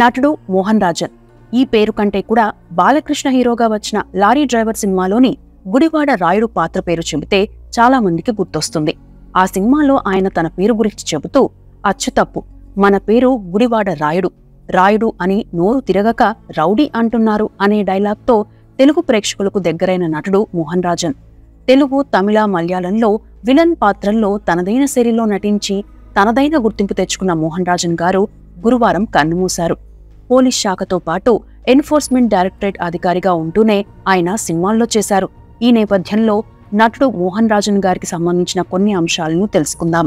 నటుడు మోహన్ రాజన్. ఈ పేరు కంటే కూడా బాలకృష్ణ హీరోగా వచ్చిన లారీ డ్రైవర్ సినిమాలోని గుడివాడ రాయుడు పాత్ర పేరు చెబితే చాలా మందికి గుర్తొస్తుంది. ఆ సినిమాలో ఆయన తన పేరు గురించి చెబుతూ అచ్చు తప్పు, మన పేరు గుడివాడ రాయుడు, రాయుడు అని నోరు తిరగక రౌడీ అంటున్నారు అనే డైలాగ్తో తెలుగు ప్రేక్షకులకు దగ్గరైన నటుడు మోహన్ రాజన్. తెలుగు, తమిళ, మలయాళంలో విలన్ పాత్రల్లో తనదైన శైలిలో నటించి తనదైన గుర్తింపు తెచ్చుకున్న మోహన్ రాజన్ గారు గురువారం కన్నుమూశారు. పోలీస్ శాఖతో పాటు ఎన్ఫోర్స్మెంట్ డైరెక్టరేట్ అధికారిగా ఉంటూనే ఆయన సినిమాల్లో చేశారు. ఈ నేపథ్యంలో నటుడు మోహన్ రాజన్ గారికి సంబంధించిన కొన్ని అంశాలను తెలుసుకుందాం.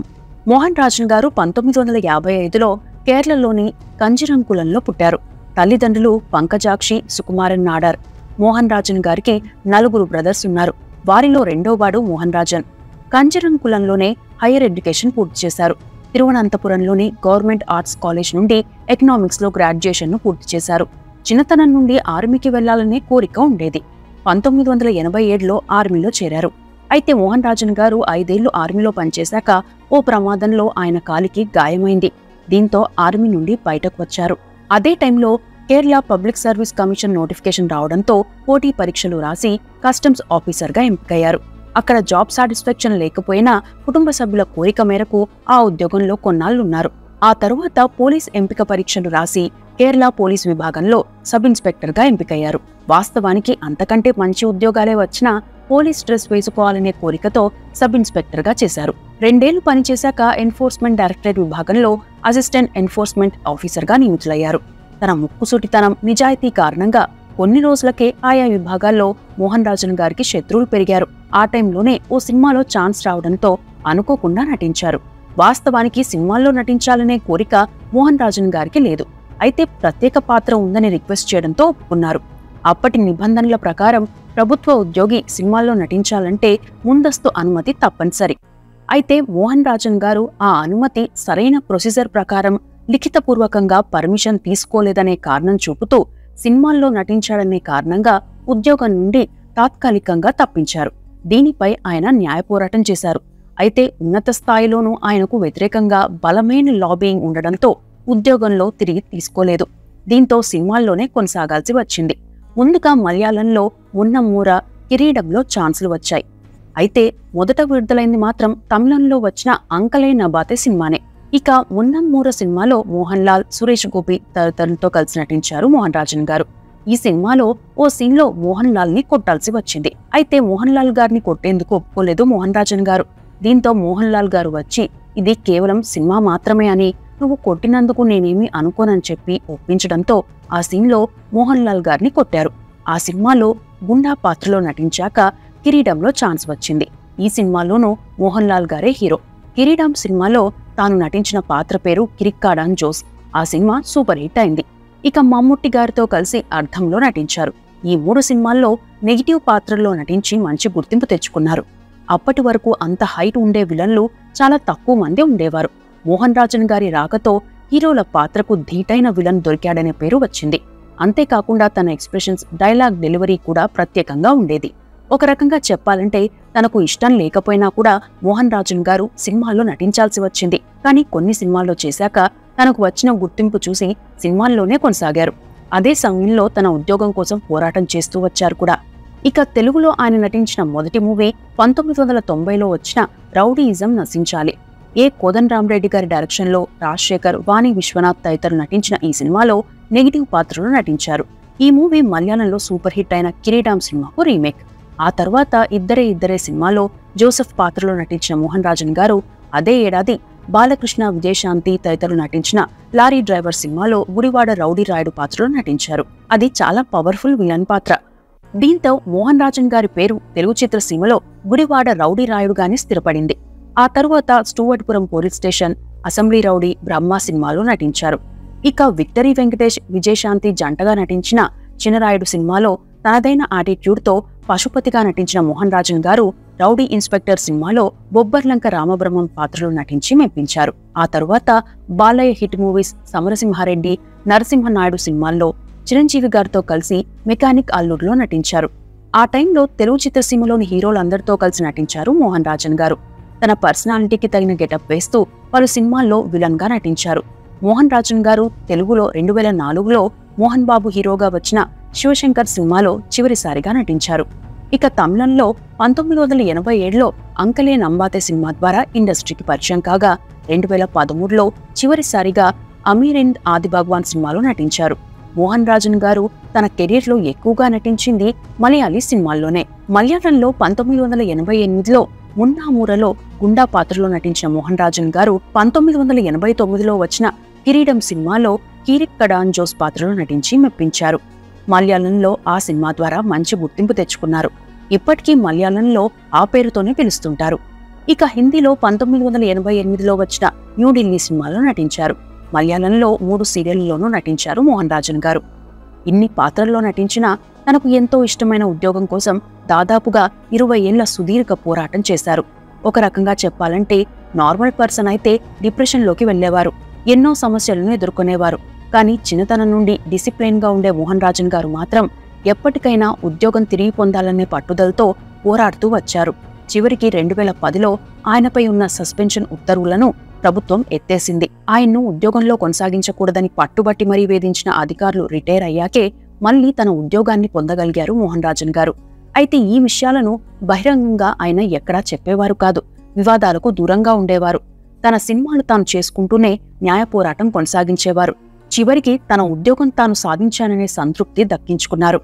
మోహన్ రాజన్ గారు 1955లో కేరళలోని కంజిరంకులంలో పుట్టారు. తల్లిదండ్రులు పంకజాక్షి, సుకుమారన్ నాడార్. మోహన్ రాజన్ గారికి 4 బ్రదర్స్ ఉన్నారు. వారిలో రెండోవాడు మోహన్ రాజన్. కంజిరంకులంలోనే హైయర్ ఎడ్యుకేషన్ పూర్తి చేశారు. తిరువనంతపురంలోని గవర్నమెంట్ ఆర్ట్స్ కాలేజ్ నుండి ఎకనామిక్స్లో గ్రాడ్యుయేషన్ను పూర్తి చేశారు. చిన్నతనం నుండి ఆర్మీకి వెళ్లాలనే కోరిక ఉండేది. 1987లో ఆర్మీలో చేరారు. అయితే మోహన్ రాజన్ గారు 5 ఏళ్లు ఆర్మీలో పనిచేశాక ఓ ప్రమాదంలో ఆయన కాలికి గాయమైంది. దీంతో ఆర్మీ నుండి బయటకు వచ్చారు. అదే టైంలో Kerala public service commission notification రావడంతో పోటీ పరీక్షలు రాసి కస్టమ్స్ ఆఫీసర్గా ఎంపికయ్యారు. అక్కడ జాబ్ సాటిస్ఫాక్షన్ లేకపోయినా కుటుంబ సభ్యుల కోరిక మేరకు ఆ ఉద్యోగంలో కొన్నాళ్లున్నారు. ఆ తరువాత పోలీస్ ఎంపిక పరీక్షలు రాసి కేరళ పోలీస్ విభాగంలో సబ్ ఇన్స్పెక్టర్గా ఎంపికయ్యారు. వాస్తవానికి అంతకంటే మంచి ఉద్యోగాలే వచ్చినా పోలీస్ డ్రెస్ వేసుకోవాలనే కోరికతో సబ్ ఇన్స్పెక్టర్గా చేశారు. 2 ఏళ్లు పనిచేశాక ఎన్ఫోర్స్మెంట్ డైరెక్టరేట్ విభాగంలో అసిస్టెంట్ ఎన్ఫోర్స్మెంట్ ఆఫీసర్గా నియమితులయ్యారు. తన ముక్కుసూటితనం, నిజాయితీ కారణంగా కొన్ని రోజులకే ఆయా విభాగాల్లో మోహన్ రాజన్ గారికి శత్రువులు పెరిగారు. ఆ టైంలోనే ఓ సినిమాలో ఛాన్స్ రావడంతో అనుకోకుండా నటించారు. వాస్తవానికి సినిమాల్లో నటించాలనే కోరిక మోహన్ రాజన్ గారికి లేదు. అయితే ప్రత్యేక పాత్ర ఉందని రిక్వెస్ట్ చేయడంతో ఒప్పుకున్నారు. అప్పటి నిబంధనల ప్రకారం ప్రభుత్వ ఉద్యోగి సినిమాల్లో నటించాలంటే ముందస్తు అనుమతి తప్పనిసరి. అయితే మోహన్ రాజన్ గారు ఆ అనుమతి సరైన ప్రొసీజర్ ప్రకారం లిఖితపూర్వకంగా పర్మిషన్ తీసుకోలేదనే కారణం చూపుతూ సినిమాల్లో నటించాడనే కారణంగా ఉద్యోగం నుండి తాత్కాలికంగా తప్పించారు. దీనిపై ఆయన న్యాయ పోరాటం చేశారు. అయితే ఉన్నత స్థాయిలోనూ ఆయనకు వ్యతిరేకంగా బలమైన లాబియింగ్ ఉండడంతో ఉద్యోగంలో తిరిగి తీసుకోలేదు. దీంతో సినిమాల్లోనే కొనసాగాల్సి వచ్చింది. ముందుగా మలయాళంలో మున్నమ్మూర, కిరీడంలో ఛాన్సులు వచ్చాయి. అయితే మొదట విడుదలైంది మాత్రం తమిళంలో వచ్చిన అంకలే నబాతే సినిమానే. ఇక మున్నమ్మూర సినిమాలో మోహన్ లాల్, సురేష్ గోపి తదితరులతో కలిసి నటించారు మోహన్ రాజన్ గారు. ఈ సినిమాలో ఓ సీన్లో మోహన్ లాల్ ని కొట్టాల్సి వచ్చింది. అయితే మోహన్ లాల్ గారిని కొట్టేందుకు ఒప్పుకోలేదు మోహన్ రాజన్ గారు. దీంతో మోహన్ లాల్ గారు వచ్చి ఇది కేవలం సినిమా మాత్రమే అని, నువ్వు కొట్టినందుకు నేనేమీ అనుకోనని చెప్పి ఒప్పించడంతో ఆ సీన్లో మోహన్ లాల్ గారిని కొట్టారు. ఆ సినిమాలో గుండా పాత్రలో నటించాక కిరీడంలో ఛాన్స్ వచ్చింది. ఈ సినిమాలోనూ మోహన్ లాల్ గారే హీరో. కిరీడం సినిమాలో తాను నటించిన పాత్ర పేరు కిరిక్కాడాన్ జోస్. ఆ సినిమా సూపర్ హిట్ అయింది. ఇక మమ్ముట్టి గారితో కలిసి అర్థంలో నటించారు. ఈ 3 సినిమాల్లో నెగిటివ్ పాత్రల్లో నటించి మంచి గుర్తింపు తెచ్చుకున్నారు. అప్పటి వరకు అంత హైట్ ఉండే విలన్లు చాలా తక్కువ మంది ఉండేవారు. మోహన్ రాజన్ గారి రాకతో హీరోల పాత్రకు ధీటైన విలన్ దొరికాడనే పేరు వచ్చింది. అంతేకాకుండా తన ఎక్స్ప్రెషన్స్, డైలాగ్ డెలివరీ కూడా ప్రత్యేకంగా ఉండేది. ఒక రకంగా చెప్పాలంటే తనకు ఇష్టం లేకపోయినా కూడా మోహన్ రాజన్ గారు సినిమాల్లో నటించాల్సి వచ్చింది. కానీ కొన్ని సినిమాల్లో చేశాక తనకు వచ్చిన గుర్తింపు చూసి సినిమాల్లోనే కొనసాగారు. అదే సమయంలో తన ఉద్యోగం కోసం పోరాటం చేస్తూ వచ్చారు కూడా. ఇక తెలుగులో ఆయన నటించిన మొదటి మూవీ 1990లో వచ్చిన రౌడీయిజం నశించాలి. ఏ కోదండరామరెడ్డి గారి డైరెక్షన్లో రాజశేఖర్, వాణి విశ్వనాథ్ తదితరులు నటించిన ఈ సినిమాలో నెగిటివ్ పాత్రలో నటించారు. ఈ మూవీ మలయాళంలో సూపర్ హిట్ అయిన కిరీటం సినిమాకు రీమేక్. ఆ తర్వాత ఇద్దరే సినిమాలో జోసెఫ్ పాత్రలో నటించిన మోహన్ రాజన్ గారు అదే ఏడాది బాలకృష్ణ, విజయశాంతి తదితరులు నటించిన లారీ డ్రైవర్ సినిమాలో గుడివాడ రౌడీ రాయుడు పాత్రలో నటించారు. అది చాలా పవర్ఫుల్ విలన్ పాత్ర. దీంతో మోహన్ రాజన్ గారి పేరు తెలుగు చిత్రసీమలో గుడివాడ రౌడీ రాయుడుగానే స్థిరపడింది. ఆ తరువాత Stuartpuram police station, assembly rowdy, Brahma సినిమాలో నటించారు. ఇక విక్టరీ వెంకటేష్, విజయశాంతి జంటగా నటించిన చినరాయుడు సినిమాలో తనదైన యాటిట్యూడ్తో పశుపతిగా నటించిన మోహన్ రాజన్ గారు రౌడీ ఇన్స్పెక్టర్ సినిమాలో బొబ్బర్లంక రామబ్రహ్మం పాత్రలో నటించి మెప్పించారు. ఆ తరువాత బాలయ్య హిట్ మూవీస్ సమరసింహారెడ్డి, నరసింహనాయుడు సినిమాల్లో చిరంజీవి గారితో కలిసి మెకానిక్ అల్లుడులో నటించారు. ఆ టైంలో తెలుగు చిత్రసీమలోని హీరోలందరితో కలిసి నటించారు మోహన్ రాజన్ గారు. తన పర్సనాలిటీకి తగిన గెటప్ వేస్తూ పలు సినిమాల్లో విలన్ గా నటించారు. మోహన్ రాజన్ గారు తెలుగులో 2004లో మోహన్ బాబు హీరోగా వచ్చిన శివశంకర్ సినిమాలో చివరిసారిగా నటించారు. ఇక తమిళంలో 1987లో అంకలే నంబాతే సినిమా ద్వారా ఇండస్ట్రీకి పరిచయం కాగా 2013లో చివరిసారిగా అమీరింద్ ఆది భగవాన్ సినిమాలో నటించారు. మోహన్ రాజన్ గారు తన కెరీర్లో ఎక్కువగా నటించింది మలయాళీ సినిమాల్లోనే. మలయాళంలో 1988లో మున్నామూరలో గుండా పాత్రలో నటించిన మోహన్ రాజన్ గారు 1989లో వచ్చిన కిరీడం సినిమాలో కీరిక్ కడాన్ జోస్ పాత్రలో నటించి మెప్పించారు. మలయాళంలో ఆ సినిమా ద్వారా మంచి గుర్తింపు తెచ్చుకున్నారు. ఇప్పటికీ మలయాళంలో ఆ పేరుతోనే పిలుస్తుంటారు. ఇక హిందీలో 1988లో వచ్చిన న్యూఢిల్లీ సినిమాలో నటించారు. మలయాళంలో 3 సీరియళ్లలోనూ నటించారు మోహన్ రాజన్ గారు. ఇన్ని పాత్రల్లో నటించినా తనకు ఎంతో ఇష్టమైన ఉద్యోగం కోసం దాదాపుగా 20 ఏళ్ల సుదీర్ఘ పోరాటం చేశారు. ఒక రకంగా చెప్పాలంటే నార్మల్ పర్సన్ అయితే డిప్రెషన్లోకి వెళ్లేవారు, ఎన్నో సమస్యలను ఎదుర్కొనేవారు. కానీ చిన్నతనం నుండి డిసిప్లైన్గా ఉండే మోహన్ రాజన్ గారు మాత్రం ఎప్పటికైనా ఉద్యోగం తిరిగి పొందాలనే పట్టుదలతో పోరాడుతూ వచ్చారు. చివరికి 2010లో ఆయనపై ఉన్న సస్పెన్షన్ ఉత్తర్వులను ప్రభుత్వం ఎత్తేసింది. ఆయన్ను ఉద్యోగంలో కొనసాగించకూడదని పట్టుబట్టి మరీ వేధించిన అధికారులు రిటైర్ అయ్యాకే మళ్లీ తన ఉద్యోగాన్ని పొందగలిగారు మోహన్ రాజన్ గారు. అయితే ఈ విషయాలను బహిరంగంగా ఆయన ఎక్కడా చెప్పేవారు కాదు. వివాదాలకు దూరంగా ఉండేవారు. తన సినిమాలు తాను చేసుకుంటూనే న్యాయ పోరాటం కొనసాగించేవారు. చివరికి తన ఉద్యోగం తాను సాధించాననే సంతృప్తి దక్కించుకున్నారు.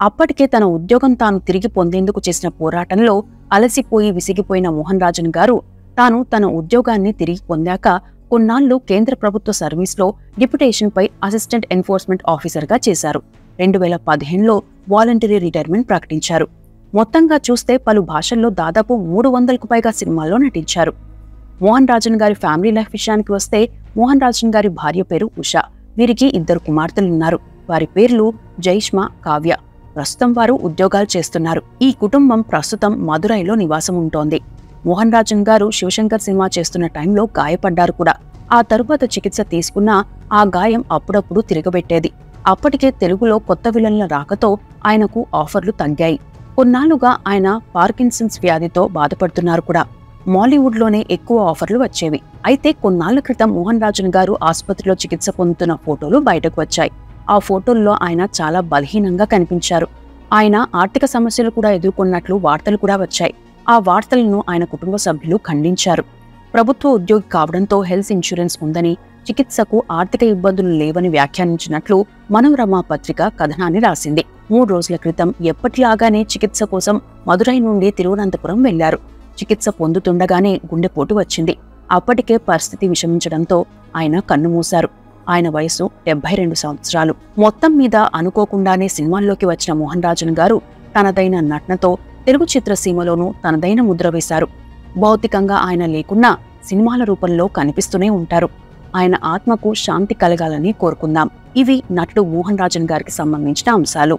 అప్పటికే తన ఉద్యోగం తాను తిరిగి పొందేందుకు చేసిన పోరాటంలో అలసిపోయి విసిగిపోయిన మోహన్ రాజన్ గారు తాను తన ఉద్యోగాన్ని తిరిగి పొందాక కొన్నాళ్లు కేంద్ర ప్రభుత్వ సర్వీస్లో డిప్యుటేషన్పై అసిస్టెంట్ ఎన్ఫోర్స్మెంట్ ఆఫీసర్గా చేశారు. 2015లో వాలంటరీ రిటైర్మెంట్ ప్రకటించారు. మొత్తంగా చూస్తే పలు భాషల్లో దాదాపు 300కు పైగా సినిమాల్లో నటించారు. మోహన్ రాజన్ గారి ఫ్యామిలీ లైఫ్ విషయానికి వస్తే మోహన్ రాజన్ గారి భార్య పేరు ఉషా. వీరికి 2 కుమార్తెలున్నారు. వారి పేర్లు జైష్మా, కావ్య. ప్రస్తుతం వారు ఉద్యోగాలు చేస్తున్నారు. ఈ కుటుంబం ప్రస్తుతం మదురైలో నివాసం ఉంటోంది. మోహన్ రాజన్ గారు శివశంకర్ సినిమా చేస్తున్న టైంలో గాయపడ్డారు కూడా. ఆ తరువాత చికిత్స తీసుకున్నా ఆ గాయం అప్పుడప్పుడు తిరగబెట్టేది. అప్పటికే తెలుగులో కొత్త విలన్ల రాకతో ఆయనకు ఆఫర్లు తగ్గాయి. కొన్నాళ్లుగా ఆయన పార్కిన్సన్స్ వ్యాధితో బాధపడుతున్నారు కూడా. మాలీవుడ్లోనే ఎక్కువ ఆఫర్లు వచ్చేవి. అయితే కొన్నాళ్ల క్రితం మోహన్ రాజన్ గారు ఆసుపత్రిలో చికిత్స పొందుతున్న ఫోటోలు బయటకు వచ్చాయి. ఆ ఫోటోల్లో ఆయన చాలా బలహీనంగా కనిపించారు. ఆయన ఆర్థిక సమస్యలు కూడా ఎదుర్కొన్నట్లు వార్తలు కూడా వచ్చాయి. ఆ వార్తలను ఆయన కుటుంబ సభ్యులు ఖండించారు. ప్రభుత్వ ఉద్యోగి కావడంతో హెల్త్ ఇన్సూరెన్స్ ఉందని, చికిత్సకు ఆర్థిక ఇబ్బందులు లేవని వ్యాఖ్యానించినట్లు మనోరమ పత్రిక కథనాన్ని రాసింది. 3 రోజుల క్రితం ఎప్పటిలాగానే చికిత్స కోసం మదురై నుండి తిరువనంతపురం వెళ్లారు. చికిత్స పొందుతుండగానే గుండెపోటు వచ్చింది. అప్పటికే పరిస్థితి విషమించడంతో ఆయన కన్నుమూశారు. ఆయన వయసు 72 సంవత్సరాలు. మొత్తం మీద అనుకోకుండానే సినిమాల్లోకి వచ్చిన మోహన్ రాజన్ గారు తనదైన నటనతో తెలుగు చిత్రసీమలోనూ తనదైన ముద్ర వేశారు. భౌతికంగా ఆయన లేకున్నా సినిమాల రూపంలో కనిపిస్తూనే ఉంటారు. ఆయన ఆత్మకు శాంతి కలగాలని కోరుకుందాం. ఇవి నటుడు మోహన్ రాజన్ గారికి సంబంధించిన అంశాలు.